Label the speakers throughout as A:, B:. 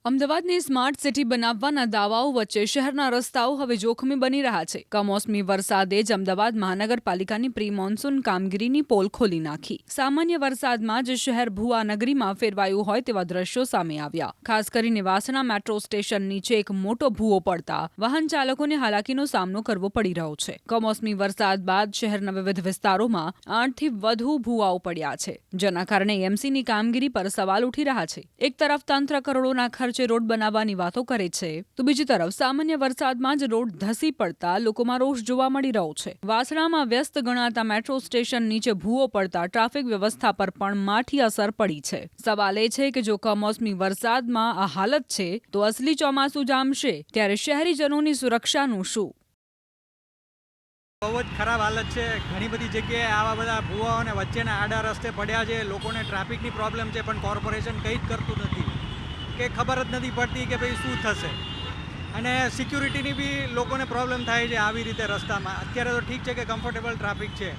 A: અમદાવાદને smart city બનાવવાના દાવાઓ વચ્ચે શહેરના રસ્તાઓ હવે જોખમી બની રહ્યા છે. કમોસમી વરસાદે જ અમદાવાદ મહાનગરપાલિકાની પ્રી મોન્સૂન કામગીરીની પોલ ખોલી નાખી. સામાન્ય વરસાદમાં જ શહેર ભૂઆનગરીમાં ફેરવાયું હોય તેવા દ્રશ્યો સામે આવ્યા. ખાસ કરીને વાસણા મેટ્રો સ્ટેશન નીચે એક મોટો ભૂવો પડતા વાહન ચાલકોને હાલાકીનો સામનો કરવો પડી રહ્યો છે. કમોસમી વરસાદ બાદ શહેરના વિવિધ વિસ્તારોમાં 8થી વધુ ભૂવાઓ પડ્યા છે, જેના કારણે એમસીની કામગીરી પર સવાલ ઉઠી રહ્યા છે. એક તરફ તંત્ર કરોડોના રોડ બનાવવાની વાતો કરે છે, તો બીજી તરફ સામાન્ય વરસાદમાં જ રોડ ધસી પડતા લોકોમાં રોષ જોવા મળી રહ્યો છે. વાસણામાં વ્યસ્ત ગણાતા મેટ્રો સ્ટેશન નીચે ભૂવો પડતા ટ્રાફિક વ્યવસ્થા પર પણ માઠી અસર પડી છે. સવાલ એ છે કે જો કમોસમી વરસાદમાં આ હાલત છે તો અસલી ચોમાસું જામશે ત્યારે શહેરીજનોની સુરક્ષાનું શું?
B: બહુ જ ખરાબ હાલત છે. ઘણી બધી જગ્યાએ આવા બધા ભૂવાઓ અને વચ્ચેના આડા રસ્તે પડ્યા છે. લોકોને ટ્રાફિકની પ્રોબ્લેમ છે, પણ કોર્પોરેશન કંઈ જ કરતું નથી કે ખબર જ નથી પડતી કે ભાઈ શું થશે. અને સિક્યુરિટીની બી લોકોને પ્રોબ્લેમ થાય છે આવી રીતે રસ્તામાં. અત્યારે તો ઠીક છે કે કમ્ફર્ટેબલ ટ્રાફિક છે,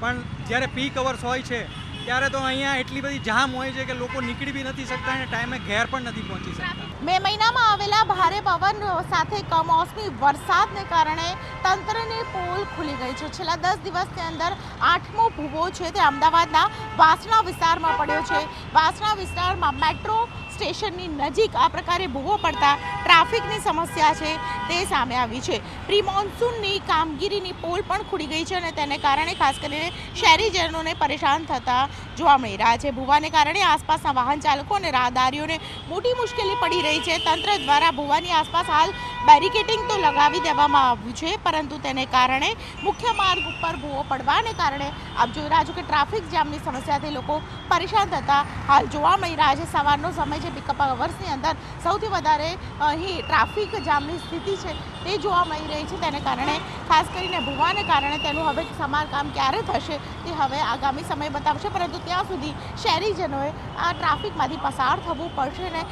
B: પણ જ્યારે પીક અવર્સ હોય છે ત્યારે તો અહીંયા એટલી બધી જામ હોય છે કે લોકો નીકળી બી નથી શકતા અને ટાઈમે ઘેર પણ નથી પહોંચી શકતા.
C: મે મહિનામાં આવેલા ભારે પવન સાથે કમોસમી વરસાદને કારણે તંત્રની પોલ ખુલી ગઈ છે. છેલ્લા 10 દિવસની અંદર 8મો ભૂવો છે તે અમદાવાદના વાસણા વિસ્તારમાં પડ્યો છે. વાસણા વિસ્તારમાં મેટ્રો સ્ટેશનની નજીક આ પ્રકારે ભૂવો પડતા ટ્રાફિકની સમસ્યા છે તે સામે આવી છે. પ્રી મોન્સૂનની કામગીરીની પોલ પણ ખુલી ગઈ છે અને તેને કારણે ખાસ કરીને શહેરીજનોને પરેશાન થતા જોવા મળી રહ્યા છે. ભૂવાને કારણે આસપાસના વાહન ચાલકો અને રાહદારીઓને મોટી મુશ્કેલી પડી રહી છે. તંત્ર દ્વારા ભૂવાની આસપાસ હાલ બેરિકેડિંગ તો લગાવી દેવામાં આવ્યું છે, પરંતુ તેને કારણે મુખ્ય માર્ગ ઉપર ભૂવો પડવાને કારણે આપ જોઈ રહ્યા છો કે ટ્રાફિક જામની સમસ્યાથી લોકો પરેશાન થતા હાલ જોવા મળી રહ્યા છે. સવારનો સમય છે, પિકઅપ અવર્સની અંદર સૌથી વધારે અહીં ટ્રાફિક જામની સ્થિતિ છે તે જોવા મળી રહી છે. તેને કારણે ખાસ કરીને ભૂવાને કારણે તેનું હવે સમારકામ ક્યારે થશે તે હવે આગામી સમય બતાવશે, પરંતુ ત્યાં સુધી શહેરીજનોએ આ ટ્રાફિકમાંથી પસાર થવું પડશે ને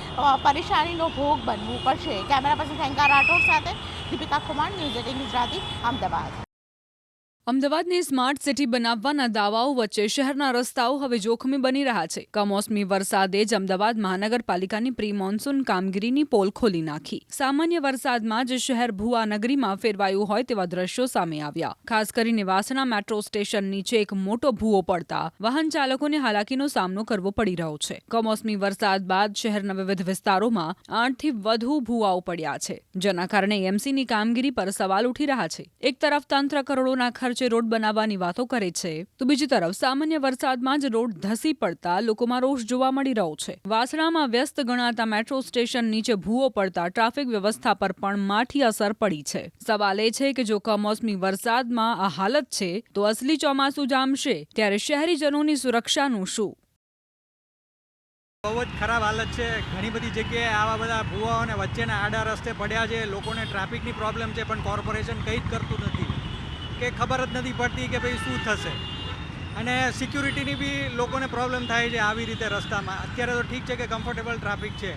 C: પરેશાનીનો ભોગ બનવું પડશે. કેમેરા પર્સન થેન્કા રાઠોડ સાથે દીપિકા કુમાર, ન્યૂઝ 18 ગુજરાતી, અમદાવાદ.
A: અમદાવાદને સ્માર્ટ સિટી બનાવવાના દાવાઓ વચ્ચે શહેરના રસ્તાઓ હવે જોખમી બની રહ્યા છે. કમોસમી વરસાદે જ અમદાવાદ મહાનગરપાલિકાની પ્રી મોન્સૂન કામગીરીની પોલ ખોલી નાખી. સામાન્ય વરસાદમાં જ શહેર ભૂઆનગરીમાં ફેરવાયું હોય તેવા દ્રશ્યો સામે આવ્યા. ખાસ કરીને વાસણા મેટ્રો સ્ટેશન નીચે એક મોટો ભૂવો પડતા વાહન ચાલકોને હાલાકીનો સામનો કરવો પડી રહ્યો છે. કમોસમી વરસાદ બાદ શહેરના વિવિધ વિસ્તારોમાં 8થી વધુ ભૂવાઓ પડ્યા છે, જેના કારણે એમસીની કામગીરી પર સવાલ ઉઠી રહ્યા છે. એક તરફ તંત્ર કરોડોના રોડ બનાવવાની વાતો કરે છે, તો બીજી તરફ સામાન્ય વરસાદમાં જ રોડ ધસી પડતા લોકોમાં રોષ જોવા મળી રહ્યો છે. વાસણામાં વ્યસ્ત ગણાતા મેટ્રો સ્ટેશન નીચે ભૂવો પડતા ટ્રાફિક વ્યવસ્થા પર પણ માઠી અસર પડી છે. સવાલ એ છે કે જો કમોસમી વરસાદમાં આ હાલત છે તો અસલી ચોમાસું જામશે ત્યારે શહેરીજનોની સુરક્ષાનું શું?
B: બહુ જ ખરાબ હાલત છે. ઘણી બધી જગ્યાએ આવા બધા ભૂવાઓ અને વચ્ચેના આડા રસ્તે પડ્યા છે. લોકોને ટ્રાફિકની પ્રોબ્લેમ છે, પણ કોર્પોરેશન કંઈ જ કરતું નથી કે ખબર જ નથી પડતી કે ભાઈ શું થશે. અને સિક્યુરિટીની બી લોકોને પ્રોબ્લેમ થાય છે આવી રીતે રસ્તામાં. અત્યારે તો ઠીક છે કે કમ્ફર્ટેબલ ટ્રાફિક છે,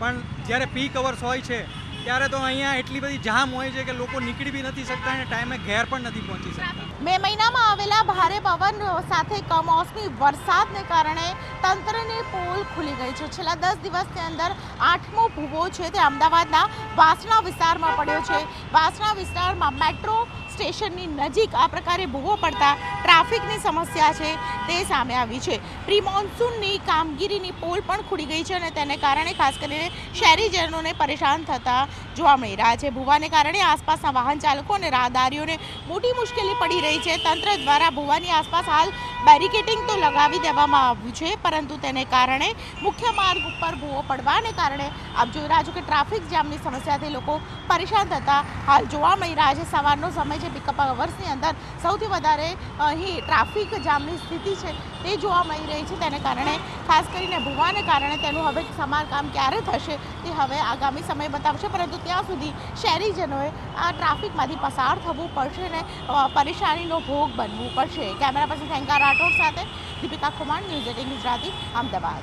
B: પણ જ્યારે પીક અવર્સ હોય છે ત્યારે તો અહીંયા એટલી બધી જામ હોય છે કે લોકો નીકળી બી નથી શકતા અને ટાઈમે ઘેર પણ નથી પહોંચી શકતા.
C: મે મહિનામાં આવેલા ભારે પવન સાથે કમોસમી વરસાદને કારણે તંત્રની પોલ ખુલી ગઈ છે. છેલ્લા 10 દિવસની અંદર 8મો ભૂવો છે તે અમદાવાદના વાસણા વિસ્તારમાં પડ્યો છે. વાસણા વિસ્તારમાં મેટ્રો સ્ટેશનની નજીક આ પ્રકારે ભૂવો પડતા ટ્રાફિકની સમસ્યા છે તે સામે આવી છે. પ્રી મોન્સૂનની કામગીરીની પોલ પણ ખુલી ગઈ છે અને તેને કારણે ખાસ કરીને શહેરીજનોને પરેશાન થતા જોવા મળી રહ્યા છે. ભૂવાને કારણે આસપાસના વાહન ચાલકો અને રાહદારીઓને મોટી મુશ્કેલી પડી રહી છે. તંત્ર દ્વારા ભૂવાની આસપાસ હાલ બેરિકેડિંગ તો લગાવી દેવામાં આવ્યું છે, પરંતુ તેને કારણે મુખ્ય માર્ગ ઉપર ભૂવો પડવાને કારણે આપ જોઈ રહ્યા છો કે ટ્રાફિક જામની સમસ્યાથી લોકો પરેશાન થતા હાલ જોવા મળી રહ્યા છે. સવારનો સમય છે, પિકઅપ અવર્સની અંદર સૌથી વધારે અહીં ટ્રાફિક જામની સ્થિતિ છે તે જોવા મળી રહી છે. તેને કારણે ખાસ કરીને ભૂવાને કારણે તેનું હવે સમારકામ ક્યારે થશે તે હવે આગામી સમય બતાવશે, પરંતુ ત્યાં સુધી શહેરીજનોએ આ ટ્રાફિકમાંથી પસાર થવું પડશે ને પરેશાનીનો ભોગ બનવું પડશે. કેમેરા પર્સન થેન્કા રાઠોડ સાથે દીપિકા કુમાર, ન્યૂઝ 18 ગુજરાતી, અમદાવાદ.